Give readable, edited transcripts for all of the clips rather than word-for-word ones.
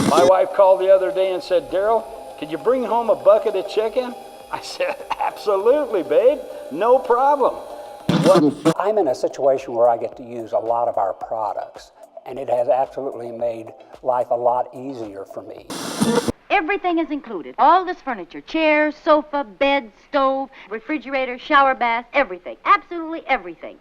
My wife called the other day and said, "Daryl, could you bring home a bucket of chicken?" I said, "Absolutely, babe, no problem." I'm in a situation where I get to use a lot of our products, and it has absolutely made life a lot easier for me. Everything is included. All this furniture, chairs, sofa, bed, stove, refrigerator, shower bath, everything. Absolutely everything.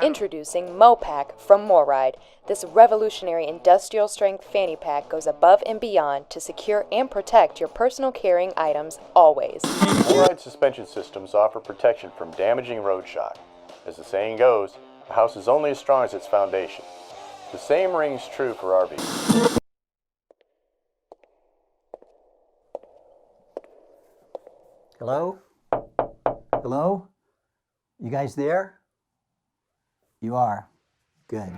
Introducing MOPack from MORryde. This revolutionary industrial strength fanny pack goes above and beyond to secure and protect your personal carrying items always. MORryde suspension systems offer protection from damaging road shock. As the saying goes, a house is only as strong as its foundation. The same rings true for RVs. Hello? Hello? You guys there? You are. Good.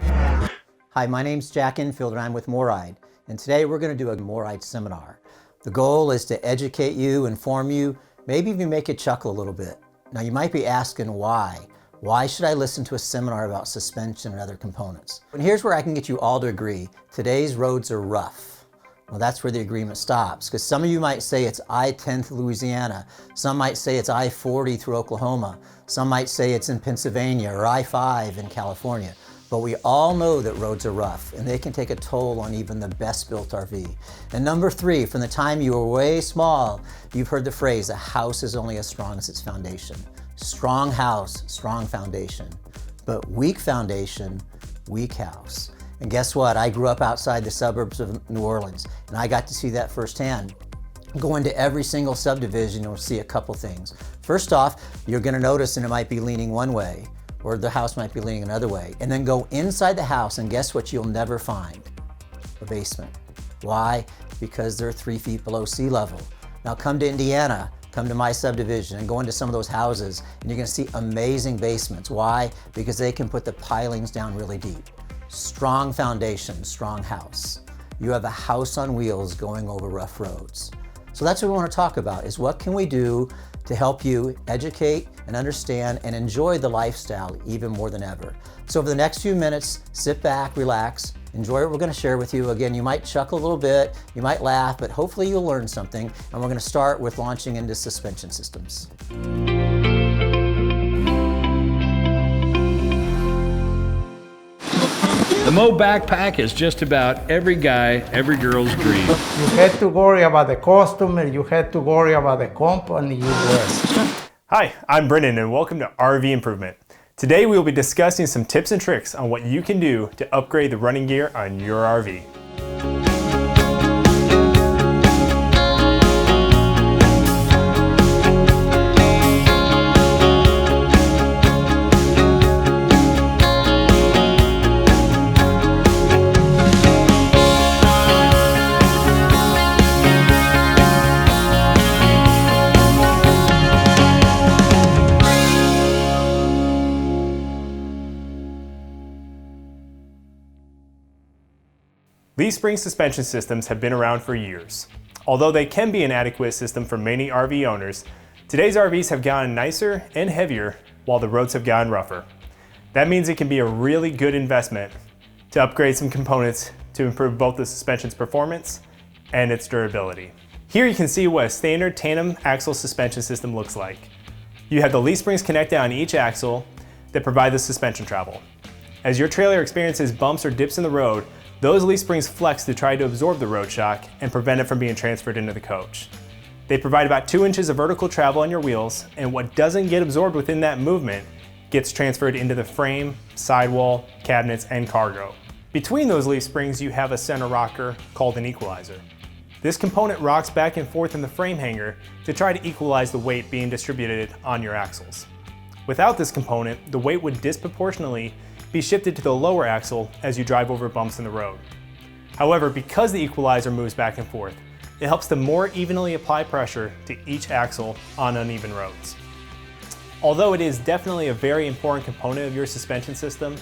Hi, my name's Jack Infield and I'm with MORryde. And today we're going to do a MORryde seminar. The goal is to educate you, inform you, maybe even make you chuckle a little bit. Now you might be asking why. Why should I listen to a seminar about suspension and other components? And here's where I can get you all to agree. Today's roads are rough. Well, that's where the agreement stops, because some of you might say it's I-10 through Louisiana, some might say it's I-40 through Oklahoma, some might say it's in Pennsylvania or I-5 in California. But we all know that roads are rough, and they can take a toll on even the best built RV. And number three, from the time you were way small, you've heard the phrase, a house is only as strong as its foundation. Strong house, strong foundation. But weak foundation, weak house. And guess what? I grew up outside the suburbs of New Orleans, and I got to see that firsthand. Go into every single subdivision, you'll see a couple things. First off, you're gonna notice and it might be leaning one way, or the house might be leaning another way. And then go inside the house and guess what you'll never find? A basement. Why? Because they're 3 feet below sea level. Now come to Indiana, come to my subdivision and go into some of those houses and you're gonna see amazing basements. Why? Because they can put the pilings down really deep. Strong foundation, strong house. You have a house on wheels going over rough roads. So that's what we want to talk about, is what can we do to help you educate and understand and enjoy the lifestyle even more than ever. So over the next few minutes, sit back, relax, enjoy what we're going to share with you. Again, you might chuckle a little bit, you might laugh, but hopefully you'll learn something. And we're going to start with launching into suspension systems. The Mo backpack is just about every guy, every girl's dream. You had to worry about the customer, you had to worry about the company you were. Hi, I'm Brennan and welcome to RV Improvement. Today we will be discussing some tips and tricks on what you can do to upgrade the running gear on your RV. Leaf spring suspension systems have been around for years. Although they can be an adequate system for many RV owners, today's RVs have gotten nicer and heavier while the roads have gotten rougher. That means it can be a really good investment to upgrade some components to improve both the suspension's performance and its durability. Here you can see what a standard tandem axle suspension system looks like. You have the leaf springs connected on each axle that provide the suspension travel. As your trailer experiences bumps or dips in the road, those leaf springs flex to try to absorb the road shock and prevent it from being transferred into the coach. They provide about 2 inches of vertical travel on your wheels, and what doesn't get absorbed within that movement gets transferred into the frame, sidewall, cabinets, and cargo. Between those leaf springs, you have a center rocker called an equalizer. This component rocks back and forth in the frame hanger to try to equalize the weight being distributed on your axles. Without this component, the weight would disproportionately be shifted to the lower axle as you drive over bumps in the road. However, because the equalizer moves back and forth, it helps to more evenly apply pressure to each axle on uneven roads. Although it is definitely a very important component of your suspension system,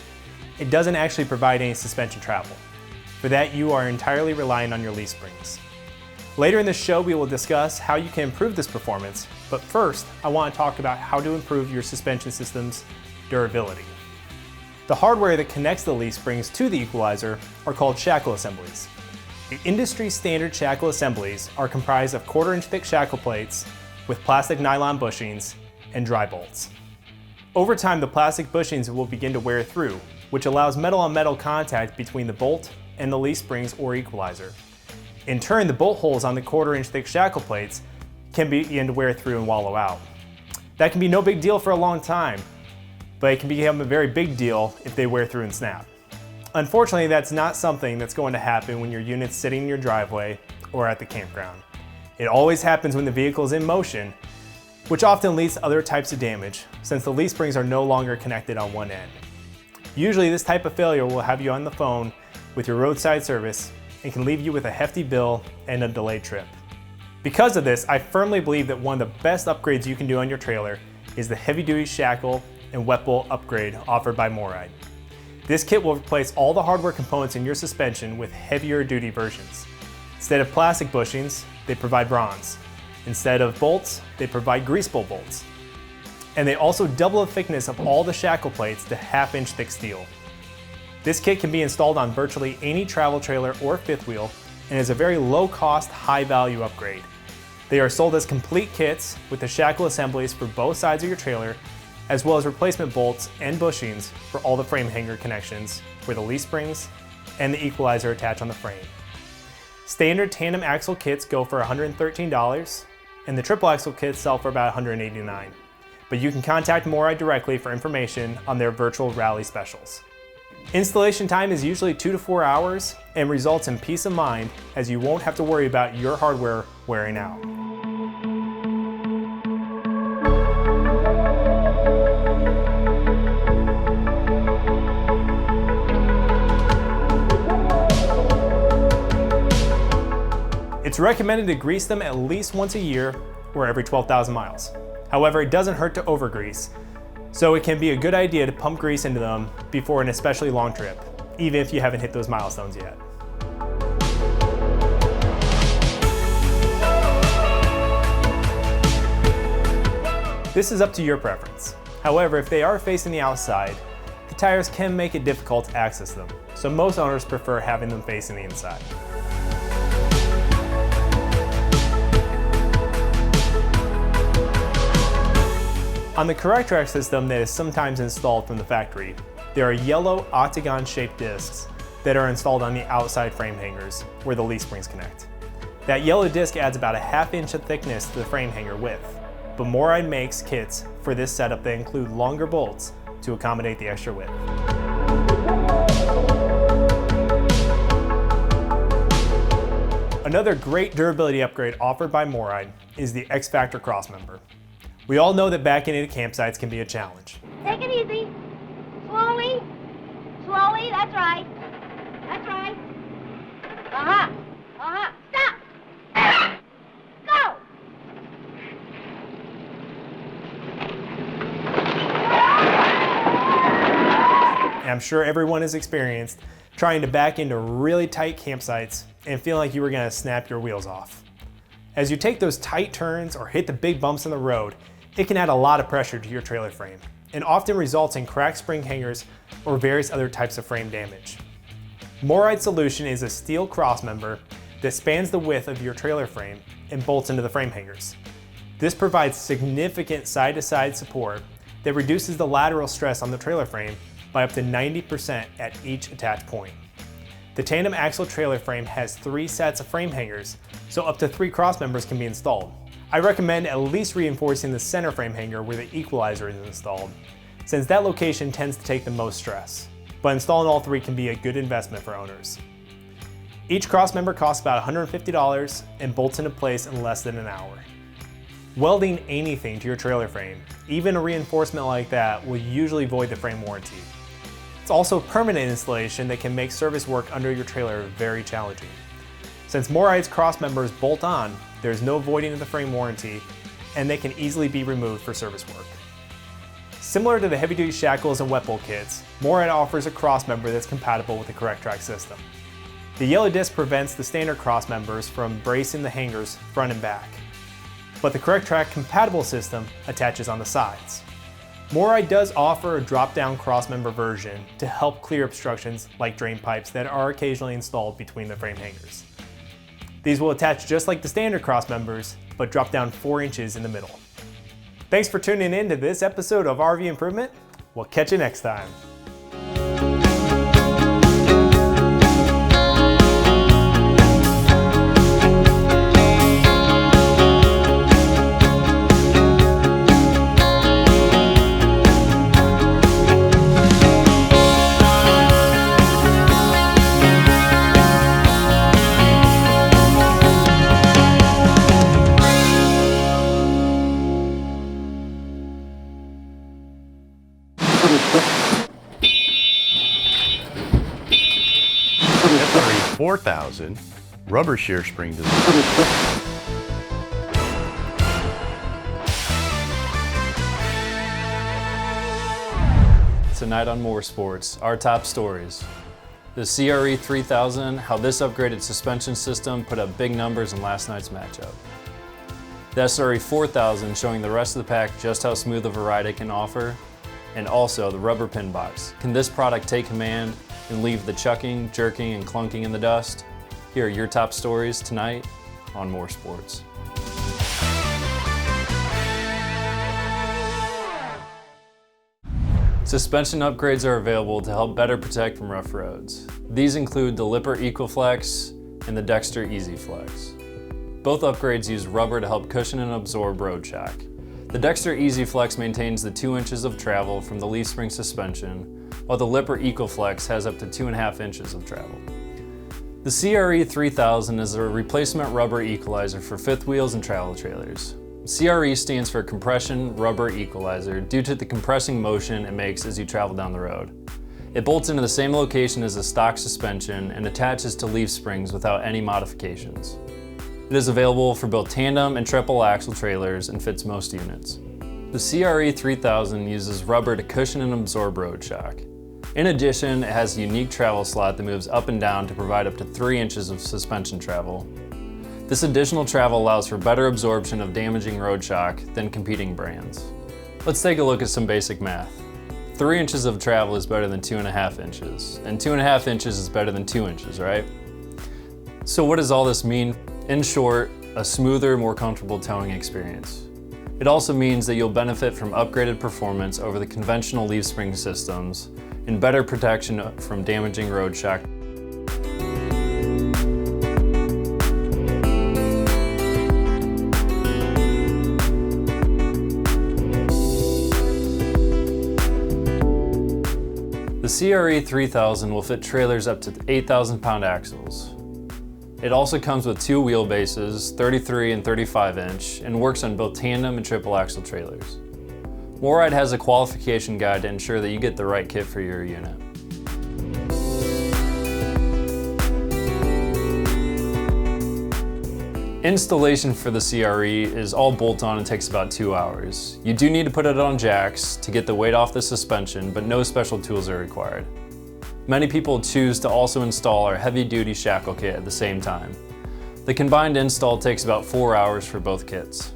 it doesn't actually provide any suspension travel. For that, you are entirely reliant on your leaf springs. Later in the show, we will discuss how you can improve this performance, but first, I want to talk about how to improve your suspension system's durability. The hardware that connects the leaf springs to the equalizer are called shackle assemblies. The industry standard shackle assemblies are comprised of 1/4 inch thick shackle plates with plastic nylon bushings and dry bolts. Over time, the plastic bushings will begin to wear through, which allows metal-on-metal contact between the bolt and the leaf springs or equalizer. In turn, the bolt holes on the 1/4 inch thick shackle plates can begin to wear through and wallow out. That can be no big deal for a long time, but it can become a very big deal if they wear through and snap. Unfortunately, that's not something that's going to happen when your unit's sitting in your driveway or at the campground. It always happens when the vehicle is in motion, which often leads to other types of damage since the leaf springs are no longer connected on one end. Usually this type of failure will have you on the phone with your roadside service and can leave you with a hefty bill and a delayed trip. Because of this, I firmly believe that one of the best upgrades you can do on your trailer is the heavy-duty shackle and wet bolt upgrade offered by MORryde. This kit will replace all the hardware components in your suspension with heavier duty versions. Instead of plastic bushings, they provide bronze. Instead of bolts, they provide grease bolt bolts. And they also double the thickness of all the shackle plates to 1/2 inch thick steel. This kit can be installed on virtually any travel trailer or fifth wheel and is a very low cost, high value upgrade. They are sold as complete kits with the shackle assemblies for both sides of your trailer, as well as replacement bolts and bushings for all the frame hanger connections where the leaf springs and the equalizer attach on the frame. Standard tandem axle kits go for $113, and the triple axle kits sell for about $189. But you can contact MORryde directly for information on their virtual rally specials. Installation time is usually 2 to 4 hours and results in peace of mind as you won't have to worry about your hardware wearing out. It's recommended to grease them at least once a year or every 12,000 miles. However, it doesn't hurt to overgrease, so it can be a good idea to pump grease into them before an especially long trip, even if you haven't hit those milestones yet. This is up to your preference. However, if they are facing the outside, the tires can make it difficult to access them, so most owners prefer having them facing the inside. On the correct track system that is sometimes installed from the factory, there are yellow octagon-shaped discs that are installed on the outside frame hangers where the leaf springs connect. That yellow disc adds about 1/2 inch of thickness to the frame hanger width, but MORryde makes kits for this setup that include longer bolts to accommodate the extra width. Another great durability upgrade offered by MORryde is the X-Factor crossmember. We all know that backing into campsites can be a challenge. Take it easy. Slowly. Slowly. That's right. That's right. Uh-huh. Uh-huh. Stop. Go. I'm sure everyone has experienced trying to back into really tight campsites and feeling like you were going to snap your wheels off. As you take those tight turns or hit the big bumps in the road, it can add a lot of pressure to your trailer frame and often results in cracked spring hangers or various other types of frame damage. MORryde's solution is a steel crossmember that spans the width of your trailer frame and bolts into the frame hangers. This provides significant side-to-side support that reduces the lateral stress on the trailer frame by up to 90% at each attach point. The tandem axle trailer frame has 3 sets of frame hangers, so up to 3 crossmembers can be installed. I recommend at least reinforcing the center frame hanger where the equalizer is installed, since that location tends to take the most stress. But installing all 3 can be a good investment for owners. Each crossmember costs about $150 and bolts into place in less than an hour. Welding anything to your trailer frame, even a reinforcement like that, will usually void the frame warranty. It's also permanent installation that can make service work under your trailer very challenging. Since MORryde's crossmembers bolt on, there's no voiding of the frame warranty, and they can easily be removed for service work. Similar to the heavy-duty shackles and wet bolt kits, MORryde offers a crossmember that's compatible with the correct track system. The yellow disc prevents the standard crossmembers from bracing the hangers front and back, but the correct track compatible system attaches on the sides. MORryde does offer a drop-down crossmember version to help clear obstructions like drain pipes that are occasionally installed between the frame hangers. These will attach just like the standard crossmembers, but drop down 4 inches in the middle. Thanks for tuning in to this episode of RV Improvement. We'll catch you next time. MORryde 4000 rubber shear spring design. Tonight on More Sports, our top stories. The CRE 3000, how this upgraded suspension system put up big numbers in last night's matchup. The SRE 4000 showing the rest of the pack just how smooth of a ride it can offer. And also the rubber pin box. Can this product take command and leave the chucking, jerking, and clunking in the dust? Here are your top stories tonight on More Sports. Suspension upgrades are available to help better protect from rough roads. These include the Lipper EcoFlex and the Dexter EasyFlex. Both upgrades use rubber to help cushion and absorb road shock. The Dexter EasyFlex maintains the 2 inches of travel from the leaf spring suspension, while the Lipper EcoFlex has up to 2.5 inches of travel. The CRE 3000 is a replacement rubber equalizer for fifth wheels and travel trailers. CRE stands for Compression Rubber Equalizer due to the compressing motion it makes as you travel down the road. It bolts into the same location as a stock suspension and attaches to leaf springs without any modifications. It is available for both tandem and triple axle trailers and fits most units. The CRE 3000 uses rubber to cushion and absorb road shock. In addition, it has a unique travel slot that moves up and down to provide up to 3 inches of suspension travel. This additional travel allows for better absorption of damaging road shock than competing brands. Let's take a look at some basic math. 3 inches of travel is better than 2.5 inches, and 2.5 inches is better than 2 inches, right? So what does all this mean? In short, a smoother, more comfortable towing experience. It also means that you'll benefit from upgraded performance over the conventional leaf spring systems and better protection from damaging road shock. The CRE 3000 will fit trailers up to 8,000-pound axles. It also comes with 2 wheelbases, 33 and 35 inch, and works on both tandem and triple axle trailers. MORryde has a qualification guide to ensure that you get the right kit for your unit. Installation for the CRE is all bolt-on and takes about 2 hours. You do need to put it on jacks to get the weight off the suspension, but no special tools are required. Many people choose to also install our heavy-duty shackle kit at the same time. The combined install takes about 4 hours for both kits.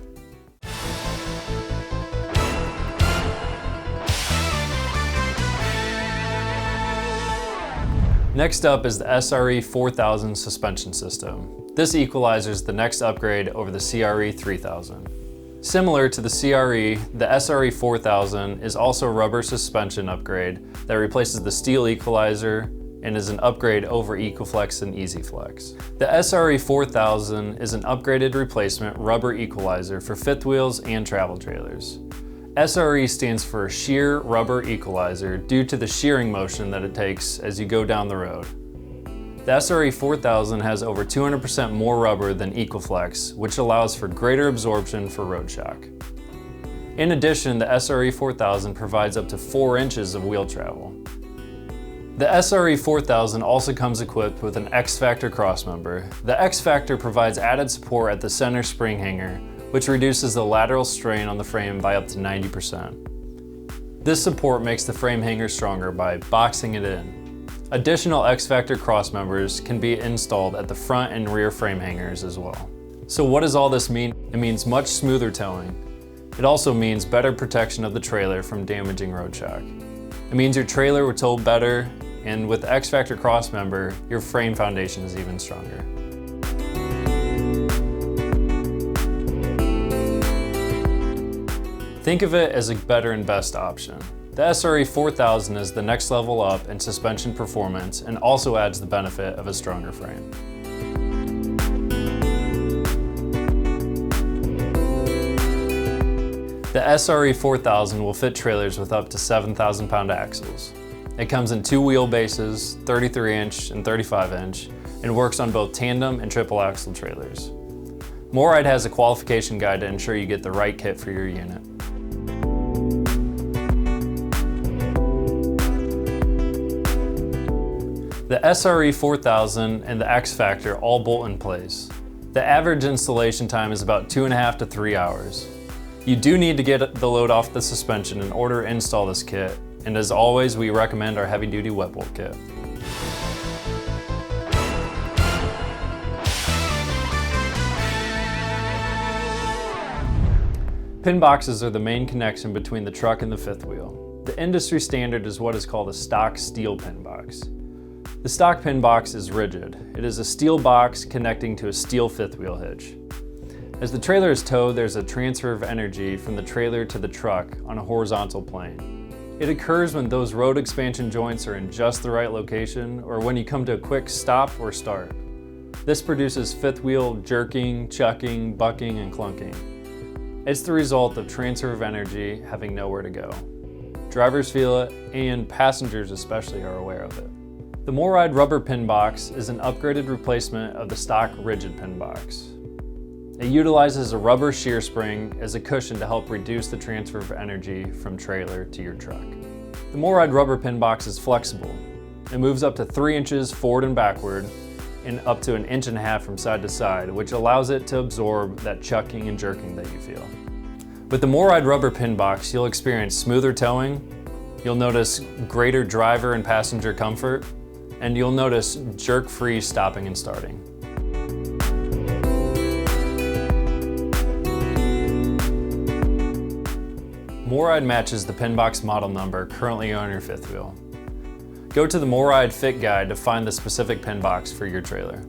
Next up is the SRE 4000 suspension system. This equalizer is the next upgrade over the CRE 3000. Similar to the CRE, the SRE 4000 is also a rubber suspension upgrade that replaces the steel equalizer and is an upgrade over EcoFlex and EasyFlex. The SRE 4000 is an upgraded replacement rubber equalizer for fifth wheels and travel trailers. SRE stands for Shear Rubber Equalizer due to the shearing motion that it takes as you go down the road. The SRE 4000 has over 200% more rubber than EcoFlex, which allows for greater absorption for road shock. In addition, the SRE 4000 provides up to 4 inches of wheel travel. The SRE 4000 also comes equipped with an X-Factor crossmember. The X-Factor provides added support at the center spring hanger, which reduces the lateral strain on the frame by up to 90%. This support makes the frame hanger stronger by boxing it in. Additional X-Factor crossmembers can be installed at the front and rear frame hangers as well. So what does all this mean? It means much smoother towing. It also means better protection of the trailer from damaging road shock. It means your trailer will tow better, and with the X-Factor crossmember, your frame foundation is even stronger. Think of it as a better and best option. The SRE 4000 is the next level up in suspension performance and also adds the benefit of a stronger frame. The SRE 4000 will fit trailers with up to 7,000 pound axles. It comes in 2 wheelbases, 33-inch and 35-inch, and works on both tandem and triple axle trailers. MORryde has a qualification guide to ensure you get the right kit for your unit. The SRE 4000 and the X-Factor all bolt in place. The average installation time is about 2.5 to 3 hours. You do need to get the load off the suspension in order to install this kit, and as always, we recommend our heavy-duty wet bolt kit. Pin boxes are the main connection between the truck and the fifth wheel. The industry standard is what is called a stock steel pin box. The stock pin box is rigid. It is a steel box connecting to a steel fifth wheel hitch. As the trailer is towed, there's a transfer of energy from the trailer to the truck on a horizontal plane. It occurs when those road expansion joints are in just the right location or when you come to a quick stop or start. This produces fifth wheel jerking, chucking, bucking, and clunking. It's the result of transfer of energy having nowhere to go. Drivers feel it, and passengers especially are aware of it. The MORryde rubber pin box is an upgraded replacement of the stock rigid pin box. It utilizes a rubber shear spring as a cushion to help reduce the transfer of energy from trailer to your truck. The MORryde rubber pin box is flexible. It moves up to 3 inches forward and backward and up to 1.5 inches from side to side, which allows it to absorb that chucking and jerking that you feel. With the MORryde rubber pin box, you'll experience smoother towing, you'll notice greater driver and passenger comfort, and you'll notice jerk-free stopping and starting. MORryde matches the pin box model number currently on your fifth wheel. Go to the MORryde Fit Guide to find the specific pin box for your trailer.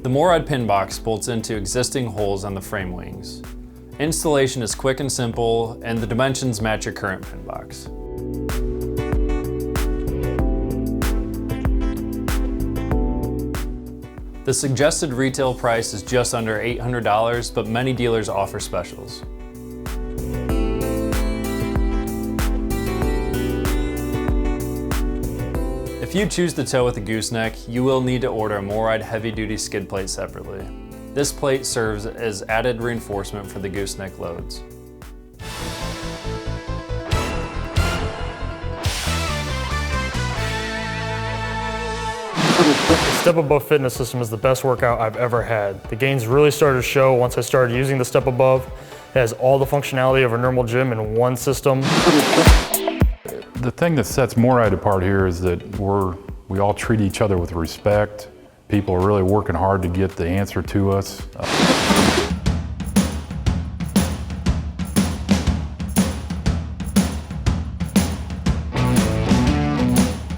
The MORryde pin box bolts into existing holes on the frame wings. Installation is quick and simple, and the dimensions match your current pin box. The suggested retail price is just under $800, but many dealers offer specials. If you choose to tow with a gooseneck, you will need to order a MORryde heavy-duty skid plate separately. This plate serves as added reinforcement for the gooseneck loads. The Step Above fitness system is the best workout I've ever had. The gains really started to show once I started using the Step Above. It has all the functionality of a normal gym in one system. The thing that sets MORryde apart here is that we all treat each other with respect. People are really working hard to get the answer to us.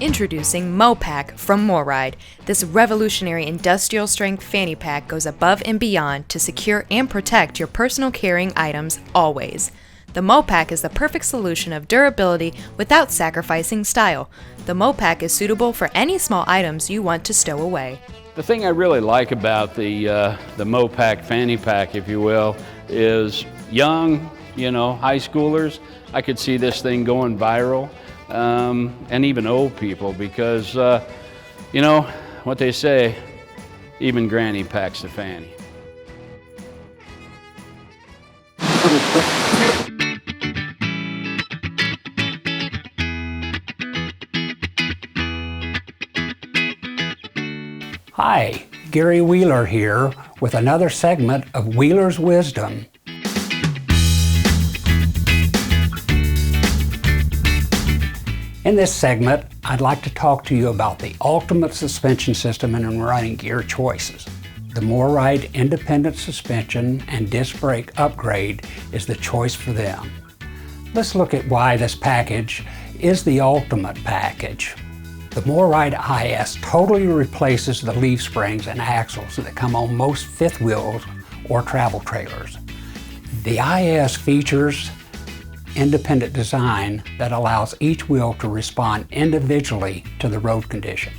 Introducing MoPack from MORryde. This revolutionary industrial strength fanny pack goes above and beyond to secure and protect your personal carrying items always. The MoPack is the perfect solution of durability without sacrificing style. The MoPack is suitable for any small items you want to stow away. The thing I really like about the MoPack fanny pack, if you will, is young, high schoolers. I could see this thing going viral, and even old people, because, what they say, even granny packs a fanny. Hi, Gary Wheeler here with another segment of Wheeler's Wisdom. In this segment, I'd like to talk to you about the ultimate suspension system in riding gear choices. the MORryde independent suspension and disc brake upgrade is the choice for them. Let's look at why this package is the ultimate package. The MORryde IS totally replaces the leaf springs and axles that come on most fifth wheels or travel trailers. The IS features independent design that allows each wheel to respond individually to the road condition.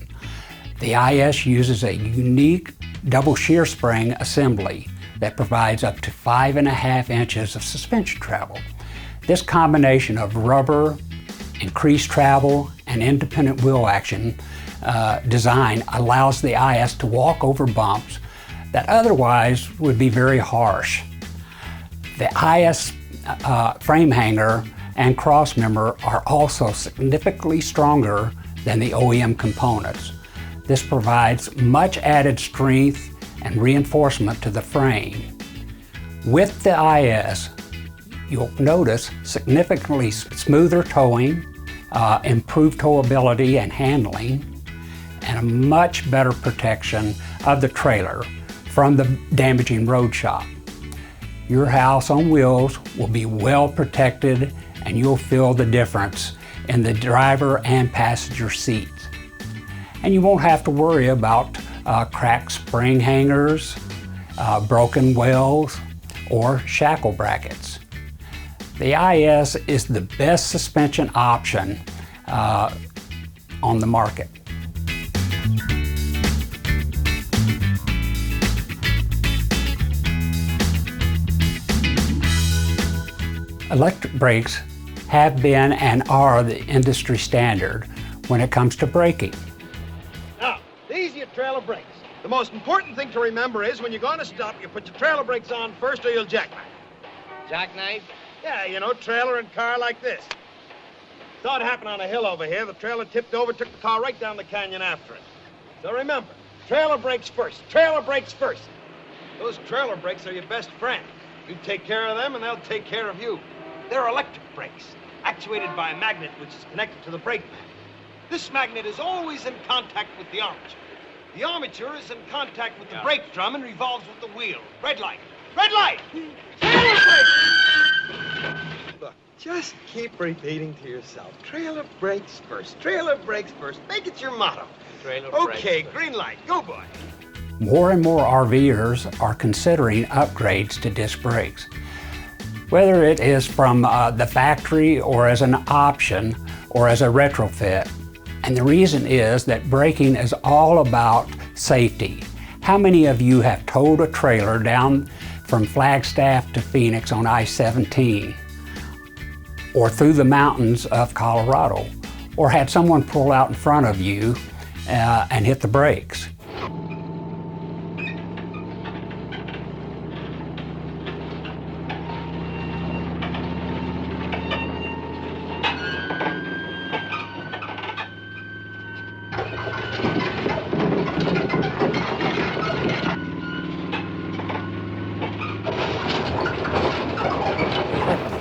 The IS uses a unique double shear spring assembly that provides up to 5.5 inches of suspension travel. This combination of rubber, increased travel, and independent wheel action design allows the IS to walk over bumps that otherwise would be very harsh. The IS frame hanger and cross member are also significantly stronger than the OEM components. This provides much added strength and reinforcement to the frame. With the IS, you'll notice significantly smoother towing, improved towability and handling, and a much better protection of the trailer from the damaging road shock. Your house on wheels will be well protected, and you'll feel the difference in the driver and passenger seats. And you won't have to worry about cracked spring hangers, broken wells, or shackle brackets. The IS is the best suspension option on the market. Electric brakes have been and are the industry standard when it comes to braking. Now, these are your trailer brakes. The most important thing to remember is when you're going to stop, you put your trailer brakes on first or you'll jackknife. Jackknife? Yeah, you know, trailer and car like this. Saw it happen on a hill over here. The trailer tipped over, took the car right down the canyon after it. So remember, trailer brakes first. Trailer brakes first. Those trailer brakes are your best friend. You take care of them and they'll take care of you. They're electric brakes, actuated by a magnet which is connected to the brake pad. This magnet is always in contact with the armature. The armature is in contact with the brake drum and revolves with the wheel. Red light. Red light! Trailer brakes! Look, just keep repeating to yourself, trailer brakes first, trailer brakes first. Make it your motto. Trailer Okay, brakes green light, go boy. More and more RVers are considering upgrades to disc brakes. Whether it is from the factory or as an option or as a retrofit. And the reason is that braking is all about safety. How many of you have towed a trailer down from Flagstaff to Phoenix on I-17? Or through the mountains of Colorado? Or had someone pull out in front of you and hit the brakes?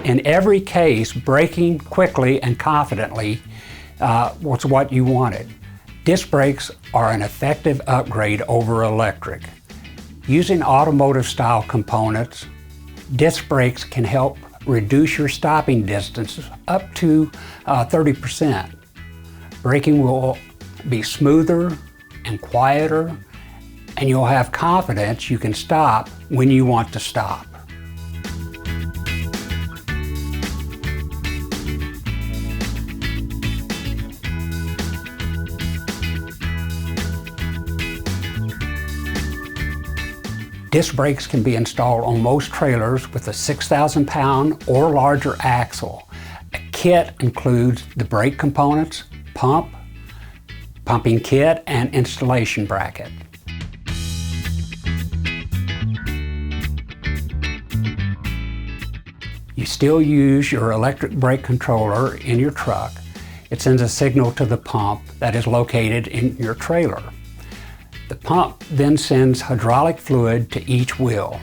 In every case, braking quickly and confidently was what you wanted. Disc brakes are an effective upgrade over electric. Using automotive-style components, disc brakes can help reduce your stopping distance up to 30%. Braking will be smoother and quieter, and you'll have confidence you can stop when you want to stop. Disc brakes can be installed on most trailers with a 6,000-pound or larger axle. A kit includes the brake components, pump, pumping kit, and installation bracket. You still use your electric brake controller in your truck. It sends a signal to the pump that is located in your trailer. The pump then sends hydraulic fluid to each wheel.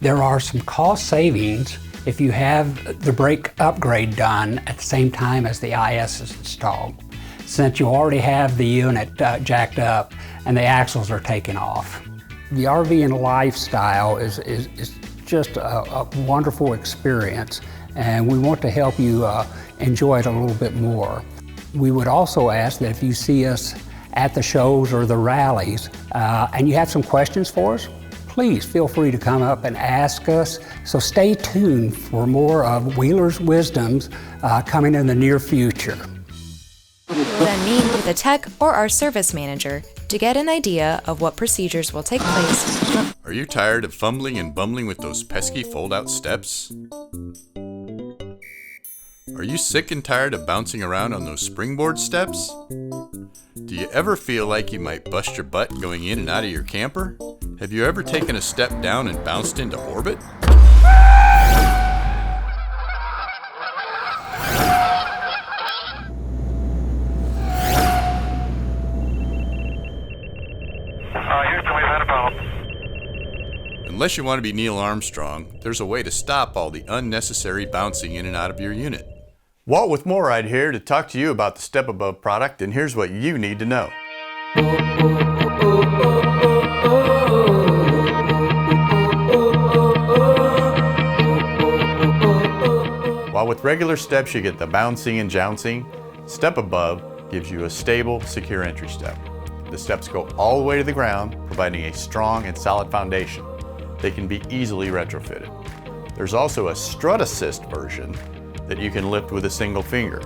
There are some cost savings if you have the brake upgrade done at the same time as the IS is installed, since you already have the unit jacked up and the axles are taken off. The RV and lifestyle is just a wonderful experience, and we want to help you enjoy it a little bit more. We would also ask that if you see us at the shows or the rallies and you have some questions for us, please feel free to come up and ask us. So stay tuned for more of Wheeler's Wisdoms coming in the near future. Then meet with a tech or our service manager to get an idea of what procedures will take place. Are you tired of fumbling and bumbling with those pesky fold-out steps? Are you sick and tired of bouncing around on those springboard steps? Do you ever feel like you might bust your butt going in and out of your camper? Have you ever taken a step down and bounced into orbit? Houston, we've had a problem. Unless you want to be Neil Armstrong, there's a way to stop all the unnecessary bouncing in and out of your unit. Walt with MORryde here to talk to you about the Step Above product, and here's what you need to know. While with regular steps you get the bouncing and jouncing, Step Above gives you a stable, secure entry step. The steps go all the way to the ground, providing a strong and solid foundation. They can be easily retrofitted. There's also a strut assist version that you can lift with a single finger.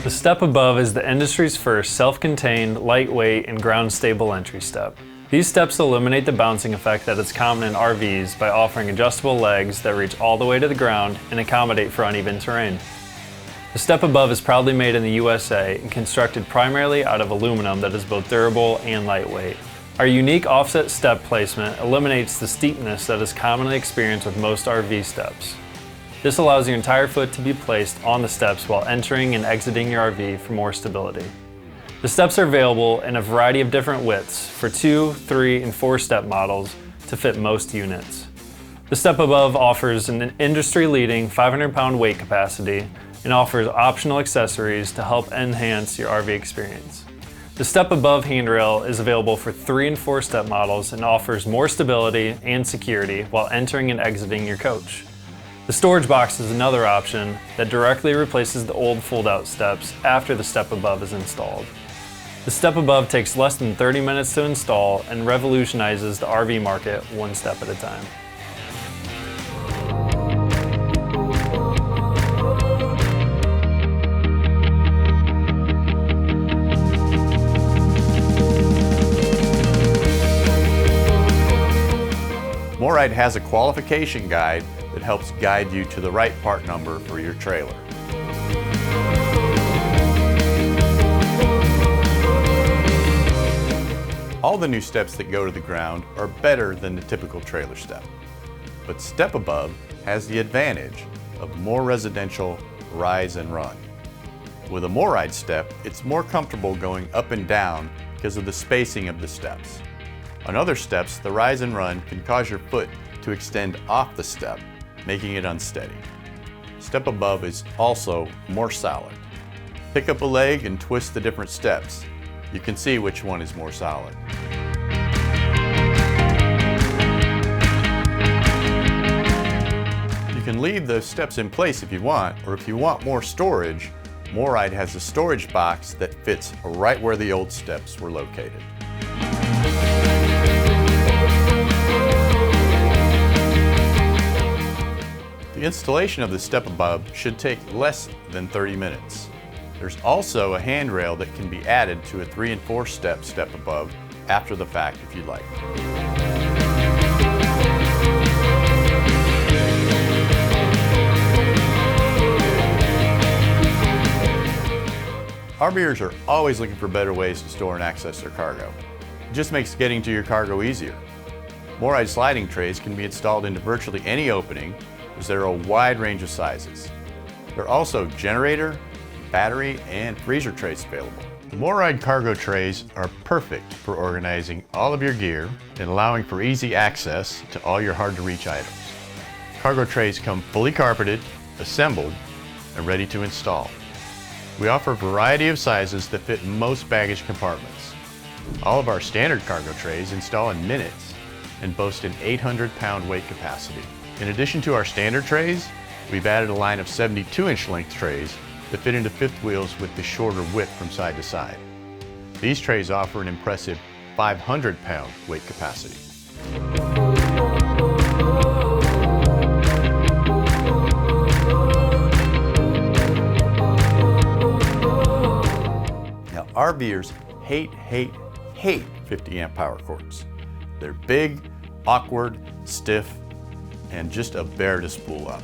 The Step Above is the industry's first self-contained, lightweight, and ground-stable entry step. These steps eliminate the bouncing effect that is common in RVs by offering adjustable legs that reach all the way to the ground and accommodate for uneven terrain. The Step Above is proudly made in the USA and constructed primarily out of aluminum that is both durable and lightweight. Our unique offset step placement eliminates the steepness that is commonly experienced with most RV steps. This allows your entire foot to be placed on the steps while entering and exiting your RV for more stability. The steps are available in a variety of different widths for 2, 3, and 4 step models to fit most units. The Step Above offers an industry-leading 500-pound weight capacity and offers optional accessories to help enhance your RV experience. The Step Above handrail is available for 3 and 4 step models and offers more stability and security while entering and exiting your coach. The storage box is another option that directly replaces the old fold-out steps after the Step Above is installed. The Step Above takes less than 30 minutes to install and revolutionizes the RV market one step at a time. MORryde has a qualification guide that helps guide you to the right part number for your trailer. All the new steps that go to the ground are better than the typical trailer step. But Step Above has the advantage of more residential rise and run. With a MORryde step, it's more comfortable going up and down because of the spacing of the steps. On other steps, the rise and run can cause your foot to extend off the step, making it unsteady. Step Above is also more solid. Pick up a leg and twist the different steps. You can see which one is more solid. You can leave the steps in place if you want, or if you want more storage, MORryde has a storage box that fits right where the old steps were located. The installation of the Step Above should take less than 30 minutes. There's also a handrail that can be added to a 3 and 4 step Above after the fact if you'd like. RVers are always looking for better ways to store and access their cargo. It just makes getting to your cargo easier. MORryde sliding trays can be installed into virtually any opening, as there are a wide range of sizes. There are also generator, battery, and freezer trays available. The MORryde cargo trays are perfect for organizing all of your gear and allowing for easy access to all your hard-to-reach items. Cargo trays come fully carpeted, assembled, and ready to install. We offer a variety of sizes that fit most baggage compartments. All of our standard cargo trays install in minutes and boast an 800-pound weight capacity. In addition to our standard trays, we've added a line of 72-inch length trays that fit into fifth wheels with the shorter width from side to side. These trays offer an impressive 500-pound weight capacity. Now, RVers hate 50 amp power cords. They're big, awkward, stiff, and just a bear to spool up.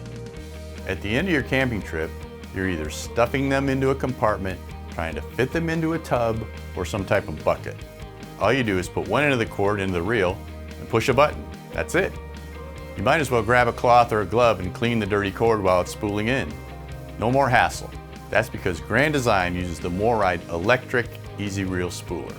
At the end of your camping trip, you're either stuffing them into a compartment, trying to fit them into a tub, or some type of bucket. All you do is put one end of the cord into the reel and push a button. That's it. You might as well grab a cloth or a glove and clean the dirty cord while it's spooling in. No more hassle. That's because Grand Design uses the MORryde electric easy reel spooler.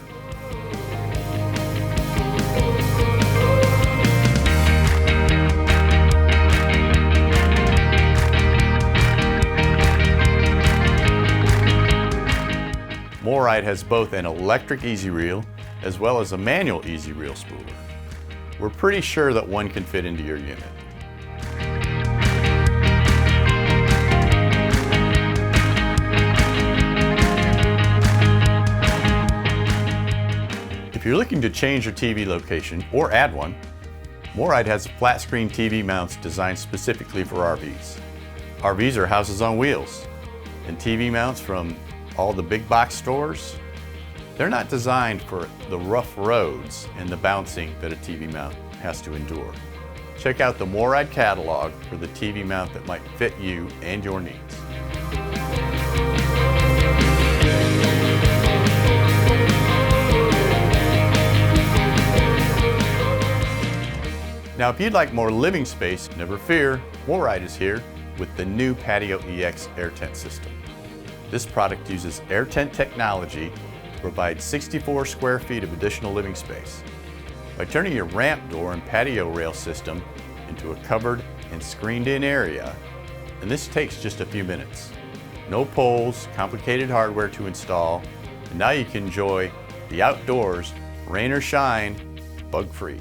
MORryde has both an electric easy reel as well as a manual easy reel spooler. We're pretty sure that one can fit into your unit. If you're looking to change your TV location or add one, MORryde has flat screen TV mounts designed specifically for RVs. RVs are houses on wheels, and TV mounts from all the big box stores, they're not designed for the rough roads and the bouncing that a TV mount has to endure. Check out the MORryde catalog for the TV mount that might fit you and your needs. Now, if you'd like more living space, never fear, MORryde is here with the new Patio EX air tent system. This product uses air tent technology to provide 64 square feet of additional living space. By turning your ramp door and patio rail system into a covered and screened-in area, and this takes just a few minutes. No poles, complicated hardware to install, and now you can enjoy the outdoors, rain or shine, bug-free.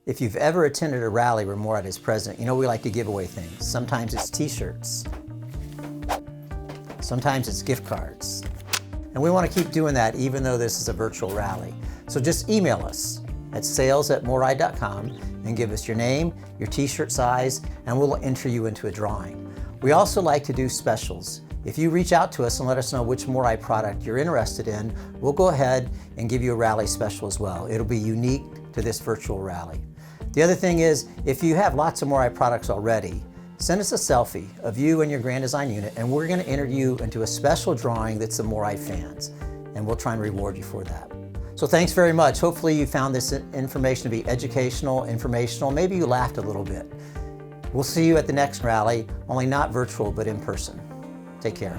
If you've ever attended a rally where MORryde is present, you know we like to give away things. Sometimes it's t-shirts. Sometimes it's gift cards. And we want to keep doing that even though this is a virtual rally. So just email us at sales@morryde.com and give us your name, your t-shirt size, and we'll enter you into a drawing. We also like to do specials. If you reach out to us and let us know which MORryde product you're interested in, we'll go ahead and give you a rally special as well. It'll be unique to this virtual rally. The other thing is, if you have lots of MORryde products already, send us a selfie of you and your Grand Design unit, and we're going to enter you into a special drawing that's the MORryde fans, and we'll try and reward you for that. So thanks very much. Hopefully you found this information to be educational, informational, maybe you laughed a little bit. We'll see you at the next rally, only not virtual, but in person. Take care.